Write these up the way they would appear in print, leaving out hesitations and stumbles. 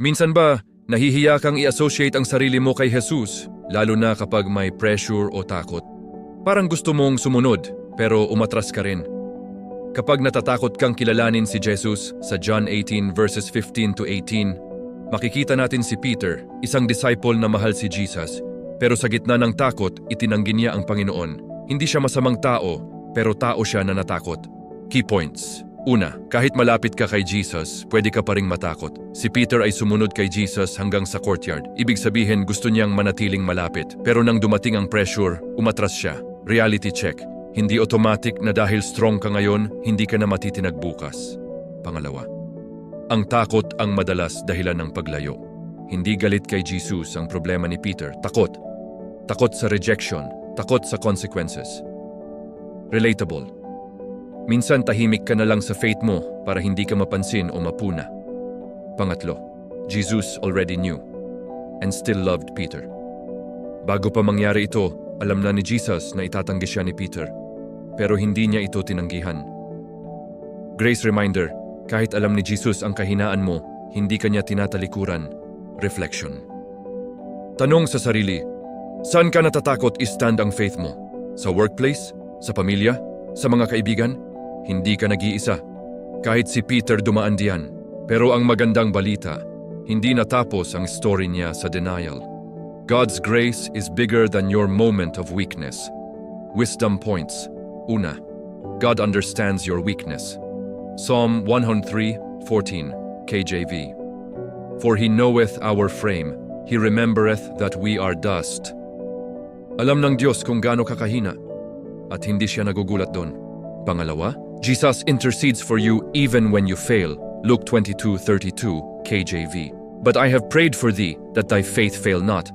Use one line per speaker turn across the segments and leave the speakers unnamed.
Minsan ba, nahihiya kang i-associate ang sarili mo kay Jesus, lalo na kapag may pressure o takot? Parang gusto mong sumunod, pero umatras ka rin. Kapag natatakot kang kilalanin si Jesus sa John 18 verses 15 to 18, makikita natin si Peter, isang disciple na mahal si Jesus, pero sa gitna ng takot, itinanggi niya ang Panginoon. Hindi siya masamang tao, pero tao siya na natakot. Key points. Una, kahit malapit ka kay Jesus, pwede ka pa ring matakot. Si Peter ay sumunod kay Jesus hanggang sa courtyard. Ibig sabihin gusto niyang manatiling malapit. Pero nang dumating ang pressure, umatras siya. Reality check. Hindi automatic na dahil strong ka ngayon, hindi ka na matitinag bukas. Pangalawa, ang takot ang madalas dahilan ng paglayo. Hindi galit kay Jesus ang problema ni Peter. Takot. Takot sa rejection. Takot sa consequences. Relatable. Minsan tahimik ka na lang sa faith mo para hindi ka mapansin o mapuna. Pangatlo, Jesus already knew and still loved Peter. Bago pa mangyari ito, alam na ni Jesus na itatanggi siya ni Peter, pero hindi niya ito tinanggihan. Grace reminder, kahit alam ni Jesus ang kahinaan mo, hindi ka niya tinatalikuran. Reflection. Tanong sa sarili, saan ka natatakot i-stand ang faith mo? Sa workplace? Sa pamilya? Sa mga kaibigan? Hindi ka nag-iisa. Kahit si Peter dumaan diyan. Pero ang magandang balita, hindi natapos ang story niya sa denial. God's grace is bigger than your moment of weakness. Wisdom points. Una, God understands your weakness. Psalm 103:14, KJV. For He knoweth our frame, He remembereth that we are dust. Alam ng Diyos kung gaano kakahina, at hindi siya nagugulat doon. Pangalawa, Jesus intercedes for you even when you fail. Luke 22:32, KJV. But I have prayed for thee, that thy faith fail not.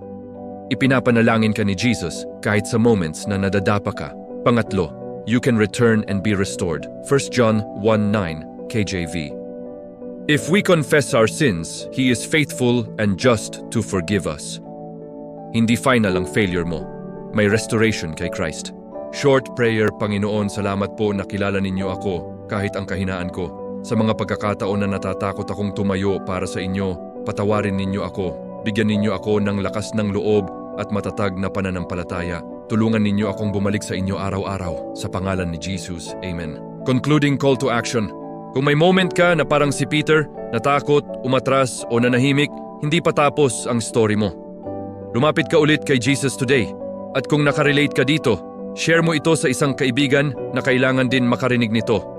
Ipinapanalangin ka ni Jesus kahit sa moments na nadadapa ka. Pangatlo, you can return and be restored. 1 John 1:9, KJV. If we confess our sins, He is faithful and just to forgive us. Hindi final ang failure mo. May restoration kay Christ. Short prayer, Panginoon, salamat po na kilala ninyo ako kahit ang kahinaan ko. Sa mga pagkakataon na natatakot akong tumayo para sa inyo, patawarin ninyo ako. Bigyan ninyo ako ng lakas ng loob at matatag na pananampalataya. Tulungan ninyo akong bumalik sa inyo araw-araw. Sa pangalan ni Jesus, Amen. Concluding call to action. Kung may moment ka na parang si Peter, natakot, umatras o nanahimik, hindi pa tapos ang story mo. Lumapit ka ulit kay Jesus today. At kung nakarelate ka dito, share mo ito sa isang kaibigan na kailangan din makarinig nito.